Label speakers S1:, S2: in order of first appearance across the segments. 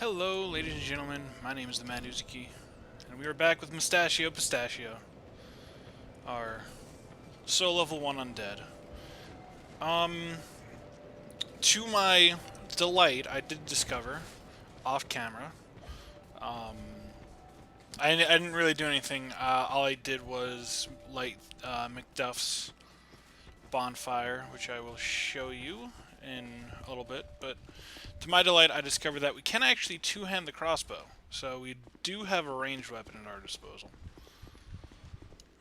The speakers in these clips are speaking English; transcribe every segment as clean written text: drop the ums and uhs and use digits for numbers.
S1: Hello, ladies and gentlemen. My name is TheMadUzuki, and we are back with Mustachio, our soul level 1 undead. Um, to my delight, I did discover, off camera, um, I didn't really do anything. All I did was light McDuff's bonfire, which I will show you in a little bit, but to my delight, I discovered that we can actually two-hand the crossbow, so we do have a ranged weapon at our disposal.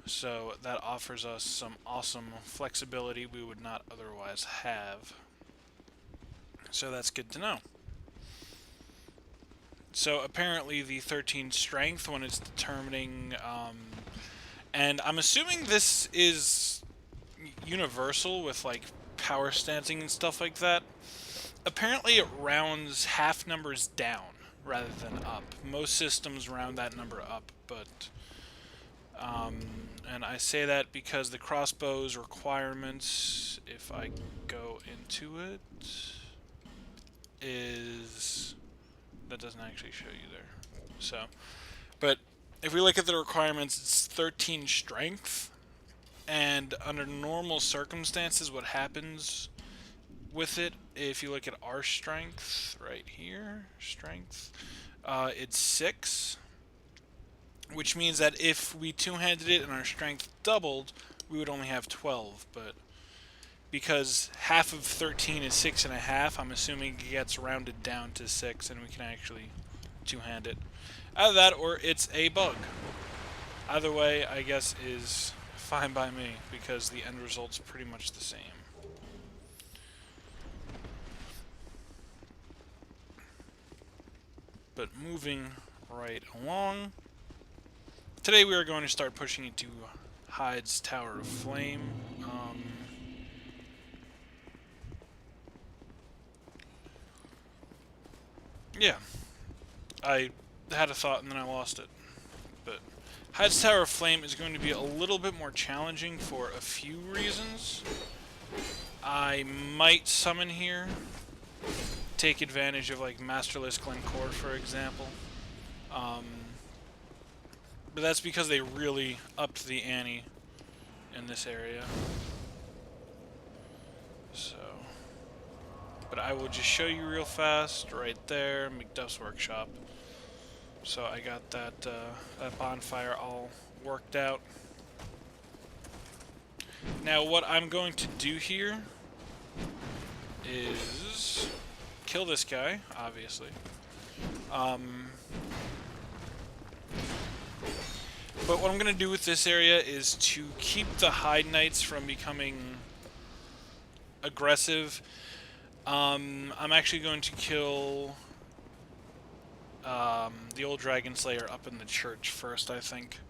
S1: So that offers us some awesome flexibility we would not otherwise have. So that's good to know. So apparently the 13 strength, when it's determining, and I'm assuming this is universal with like power stancing and stuff like that. Apparently it rounds half numbers down rather than up. Most systems round that number up, but and I say that because the crossbow's requirements, if I go into it, is that doesn't actually show you there. So, but if we look at the requirements, it's 13 strength, and under normal circumstances, what happens with it, if you look at our strength right here, it's 6, which means that if we two-handed it and our strength doubled, we would only have 12, but because half of 13 is 6.5, I'm assuming it gets rounded down to 6 and we can actually two-hand it. Either that or it's a bug. Either way, I guess, is fine by me because the end result's pretty much the same. But moving right along, today we are going to start pushing into Hyde's Tower of Flame. Yeah, I had a thought and then I lost it. But Hyde's Tower of Flame is going to be a little bit more challenging for a few reasons. I might summon here, take advantage of like Masterless Glencore, for example. But that's because they really upped the ante in this area. So, but I will just show you real fast right there, McDuff's workshop. So I got that that bonfire all worked out. Now what I'm going to do here is kill this guy, obviously. But what I'm going to do with this area is to keep the Hyde Knights from becoming aggressive. I'm actually going to kill the old Dragon Slayer up in the church first, I think.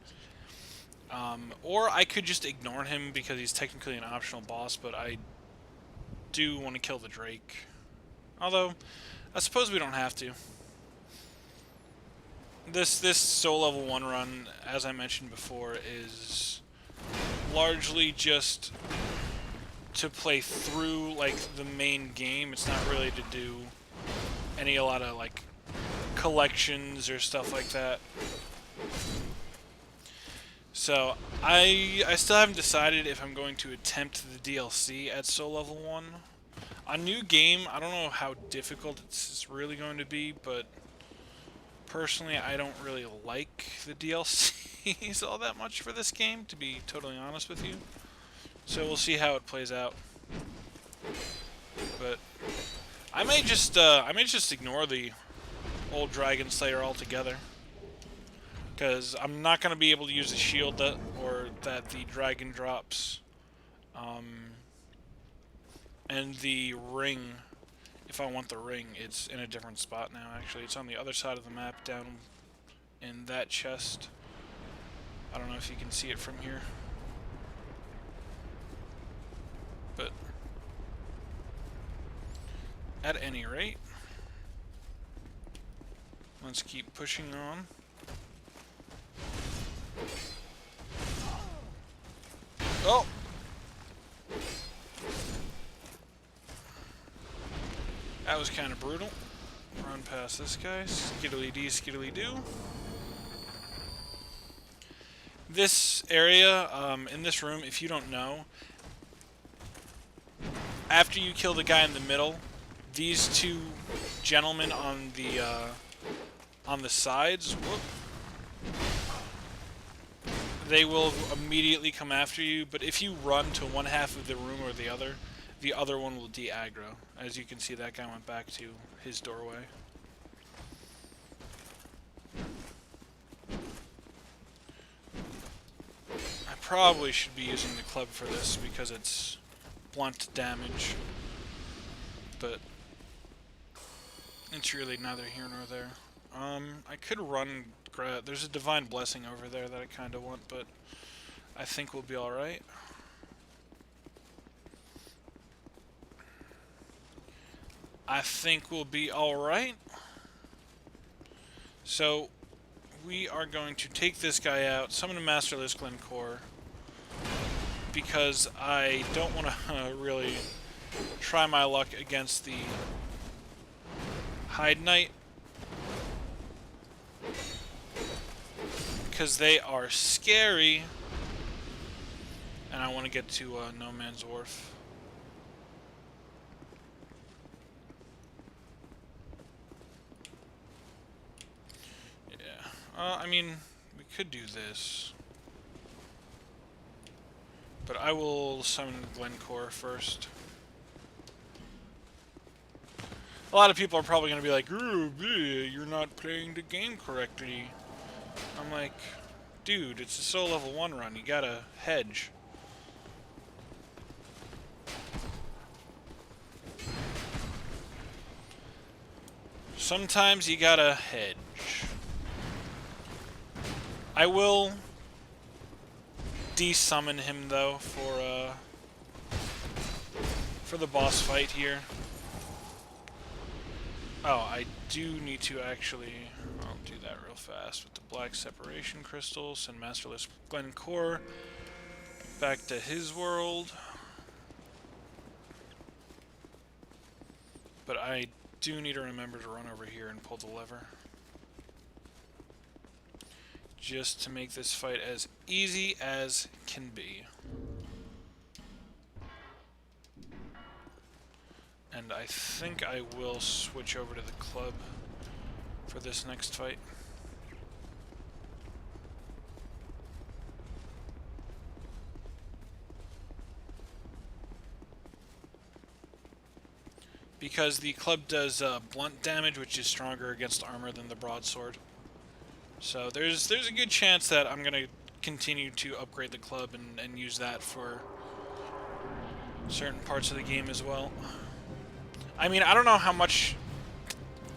S1: Or I could just ignore him because he's technically an optional boss, but I do want to kill the Drake. Although, I suppose we don't have to. This soul level 1 run, as I mentioned before, is largely just to play through like the main game. It's not really to do a lot of like collections or stuff like that. So I still haven't decided if I'm going to attempt the DLC at soul level 1. On new game, I don't know how difficult it's really going to be, but personally, I don't really like the DLCs all that much for this game, to be totally honest with you. So we'll see how it plays out. But I may just ignore the old Dragon Slayer altogether, because I'm not going to be able to use the shield that the dragon drops, and the ring. If I want the ring, it's in a different spot now, actually. It's on the other side of the map, down in that chest. I don't know if you can see it from here. But at any rate, let's keep pushing on. Oh! That was kind of brutal. run past this guy. Skiddly dee, skiddly doo. This area, in this room, if you don't know, after you kill the guy in the middle, these two gentlemen on the sides, whoop, they will immediately come after you. But if you run to one half of the room or the other one will de-aggro. As you can see, that guy went back to his doorway. I probably should be using the club for this because it's blunt damage, but it's really neither here nor there. I could run. There's a divine blessing over there that I kind of want, but I think we'll be all right. I think we'll be all right. So we are going to take this guy out, summon a Masterless Glencore, because I don't want to really try my luck against the Hide Knight, because they are scary, and I want to get to No Man's Wharf. I mean, we could do this. But I will summon Glencore first. A lot of people are probably going to be like, "Ooh, bleh, you're not playing the game correctly." I'm like, dude, it's a solo level 1 run. You gotta hedge. Sometimes you gotta hedge. I will de-summon him though for the boss fight here. Oh, I do need to actually. I'll do that real fast with the black separation crystals and Masterless Glencore back to his world. But I do need to remember to run over here and pull the lever, just to make this fight as easy as can be. And I think I will switch over to the club for this next fight. Because the club does blunt damage, which is stronger against armor than the broadsword. So there's a good chance that I'm going to continue to upgrade the club and use that for certain parts of the game as well. I mean, I don't know how much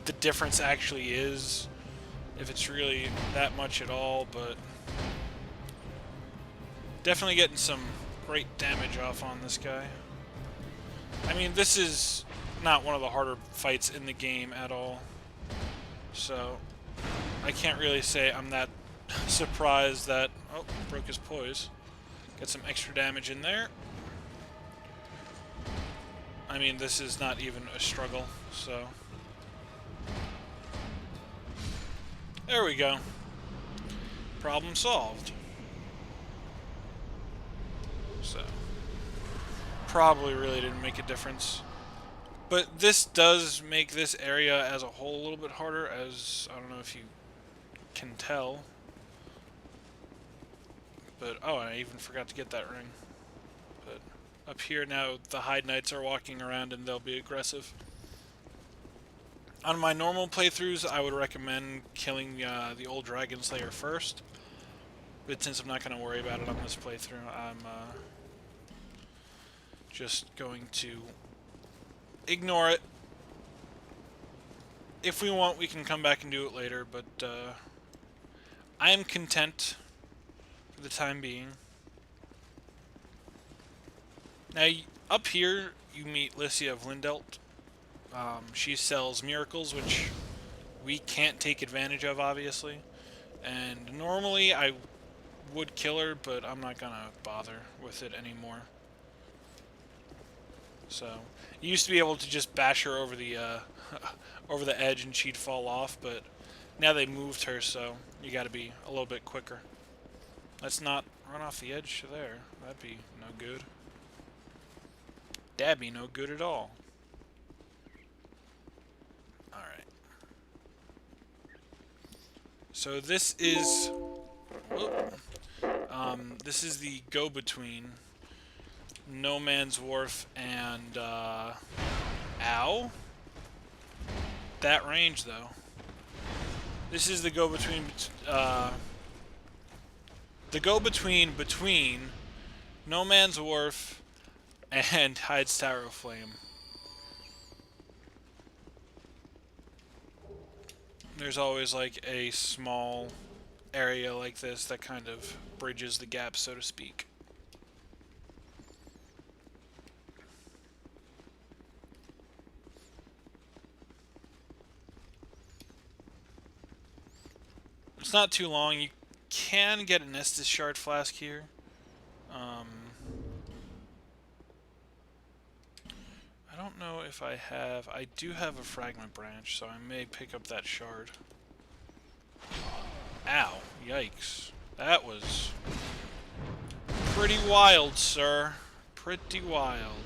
S1: the difference actually is, if it's really that much at all, but definitely getting some great damage off on this guy. I mean, this is not one of the harder fights in the game at all, so I can't really say I'm that surprised that... Oh, broke his poise. Get some extra damage in there. I mean, this is not even a struggle, so... There we go. Problem solved. So... probably really didn't make a difference. But this does make this area as a whole a little bit harder, as I don't know if you can tell. But, oh, I even forgot to get that ring. But up here now, the Hide Knights are walking around and they'll be aggressive. On my normal playthroughs, I would recommend killing the old Dragon Slayer first. But since I'm not going to worry about it on this playthrough, I'm just going to ignore it. If we want, we can come back and do it later, but I am content for the time being. Now, up here, you meet Lycia of Lindelt. She sells miracles, which we can't take advantage of, obviously. And normally, I would kill her, but I'm not gonna bother with it anymore. So you used to be able to just bash her over the over the edge and she'd fall off, but now they moved her, so you got to be a little bit quicker. Let's not run off the edge there. That'd be no good. That'd be no good at all. Alright. So this is... this is the go-between No Man's Wharf and... Ow? That range, though. This is the go-between... the go-between between No Man's Wharf and Hyde's Tower of Flame. There's always like a small area like this that kind of bridges the gap, so to speak. It's not too long. You can get an Estus Shard Flask here. I don't know if I have... I do have a Fragment Branch, so I may pick up that shard. Ow. Yikes. That was pretty wild, sir. Pretty wild.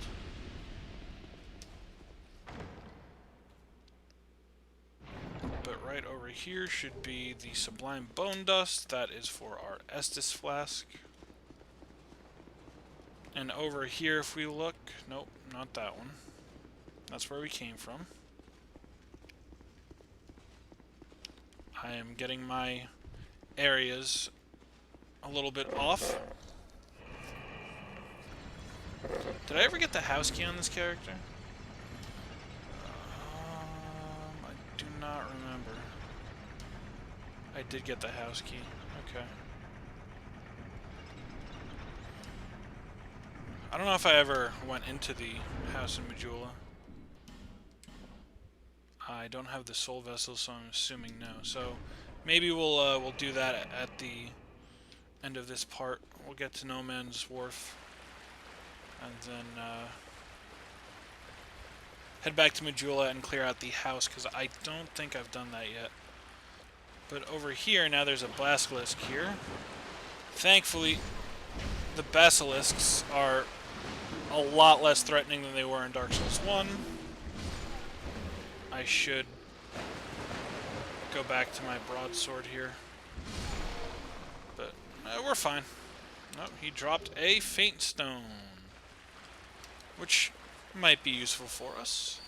S1: But right over here should be the Sublime Bone Dust. That is for our Estus Flask. And over here, if we look... Nope, not that one. That's where we came from. I am getting my areas a little bit off. Did I ever get the house key on this character? I do not remember. I did get the house key. Okay. I don't know if I ever went into the house in Majula. I don't have the soul vessel, so I'm assuming no. So maybe we'll do that at the end of this part. We'll get to No Man's Wharf, and then head back to Majula and clear out the house, because I don't think I've done that yet. But over here, now there's a basilisk here. Thankfully, the basilisks are a lot less threatening than they were in Dark Souls 1. I should go back to my broadsword here. But we're fine. Nope, he dropped a Faint Stone, which might be useful for us.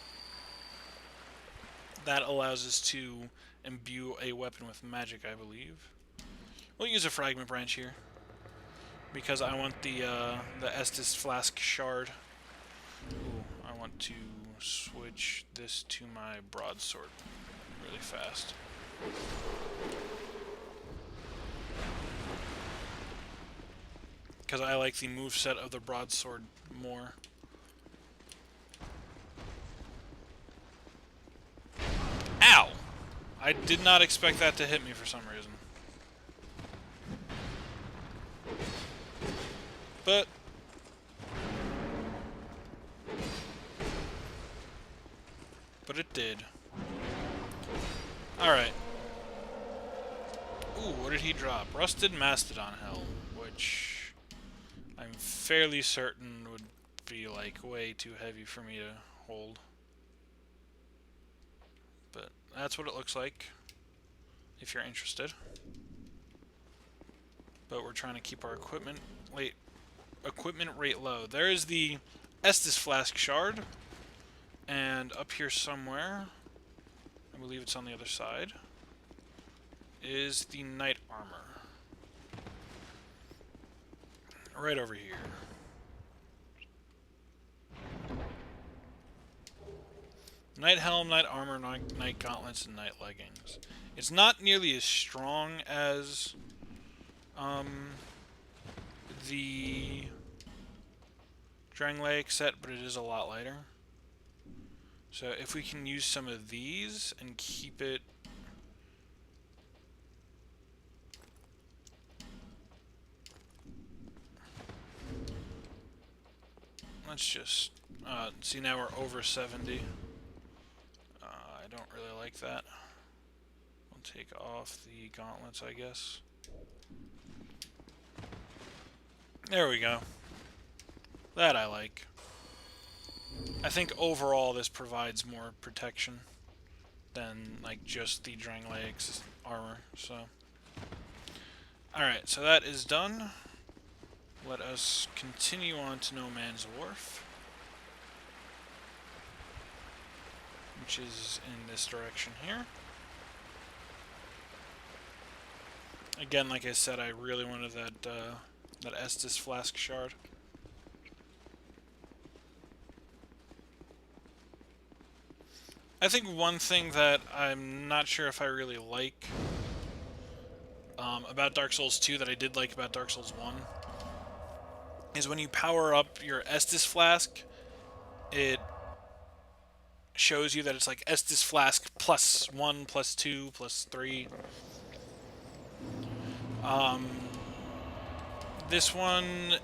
S1: That allows us to imbue a weapon with magic, I believe. We'll use a Fragment Branch here, because I want the Estus Flask Shard. Ooh, I want to switch this to my broadsword really fast. Because I like the moveset of the broadsword more. Ow! I did not expect that to hit me for some reason. But it did. Alright. Ooh, what did he drop? Rusted Mastodon Helm, which I'm fairly certain would be like way too heavy for me to hold. But that's what it looks like, if you're interested. But we're trying to keep our equipment rate low. There is the Estus Flask Shard, and up here somewhere, I believe it's on the other side, is the Knight Armor. Right over here. Knight Helm, Knight Armor, Knight Gauntlets, and Knight Leggings. It's not nearly as strong as the Drangleic set, but it is a lot lighter. So if we can use some of these and keep it... Let's just See, now we're over 70. I don't really like that. We'll take off the gauntlets, I guess. There we go. That I like. I think overall this provides more protection than like just the Drangleics armor, so. Alright, so that is done. Let us continue on to No Man's Wharf, which is in this direction here. Again, like I said, I really wanted that that Estus Flask shard. I think one thing that I'm not sure if I really like about Dark Souls 2 that I did like about Dark Souls 1 is when you power up your Estus Flask, it shows you that it's like Estus Flask +1, +2, +3. This one,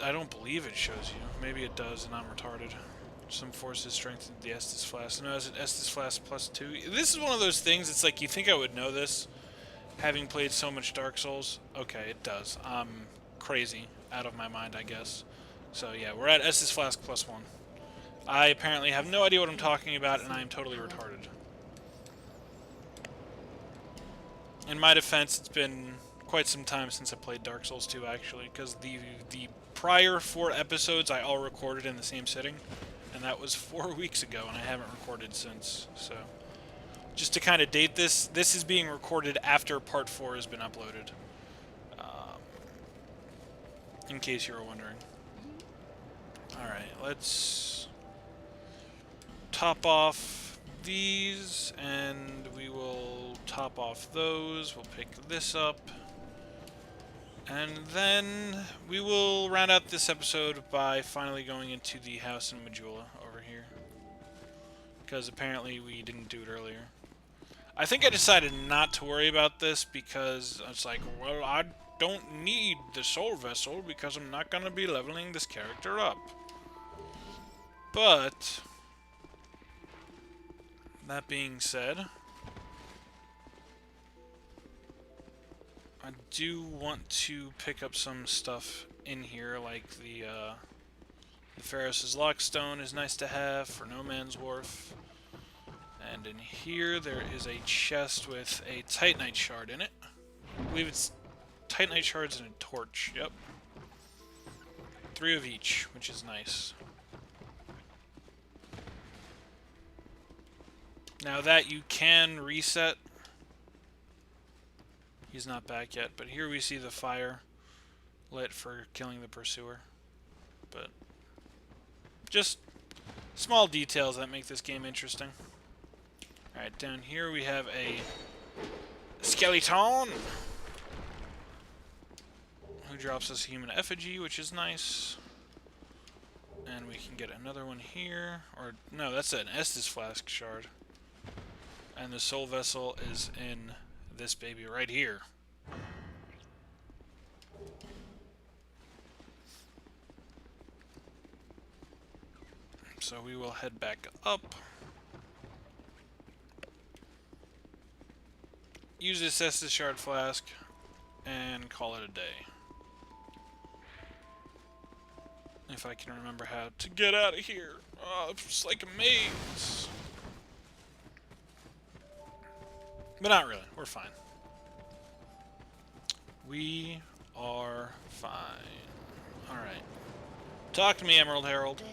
S1: I don't believe it shows you. Maybe it does, and I'm retarded. Some forces strengthened the Estus Flask. No, is it Estus Flask +2? This is one of those things, it's like, you think I would know this, having played so much Dark Souls. Okay, it does. I'm crazy. Out of my mind, I guess. So, yeah, we're at Estus Flask +1. I apparently have no idea what I'm talking about, and I am totally retarded. In my defense, it's been quite some time since I played Dark Souls 2, actually, because the prior 4 episodes I all recorded in the same sitting, and that was 4 weeks ago, and I haven't recorded since, so. Just to kind of date this, this is being recorded after Part 4 has been uploaded. In case you were wondering. Alright, let's top off these, and we will top off those. We'll pick this up. And then we will round out this episode by finally going into the house in Majula over here. Because apparently we didn't do it earlier. I think I decided not to worry about this because it's like, well, I don't need the soul vessel because I'm not going to be leveling this character up. But, that being said, I do want to pick up some stuff in here, like the Pharos' Lockstone is nice to have for No Man's Wharf. And in here, there is a chest with a Titanite shard in it. I believe it's Titanite shards and a torch. Yep. 3 of each, which is nice. Now that you can reset. He's not back yet, but here we see the fire lit for killing the pursuer. But just small details that make this game interesting. Alright, down here we have a skeleton who drops us a human effigy, which is nice. And we can get another one here. Or, no, that's an Estus Flask shard. And the soul vessel is in this baby right here. So we will head back up. Use this Estus Shard Flask, and call it a day. If I can remember how to get out of here. Oh, it's like a maze. But not really. We're fine. We are fine. Alright. Talk to me, Emerald Herald.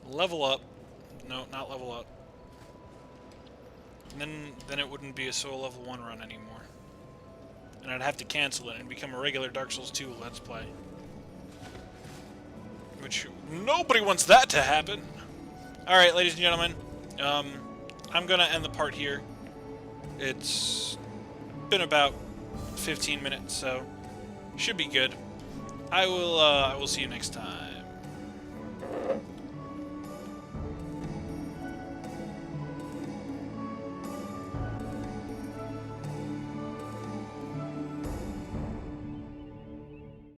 S1: Level up. No, not level up. Then it wouldn't be a solo level 1 run anymore. And I'd have to cancel it and become a regular Dark Souls 2 Let's Play. Which, nobody wants that to happen! Alright, ladies and gentlemen. I'm gonna end the part here. It's been about 15 minutes, so should be good. I will see you next time.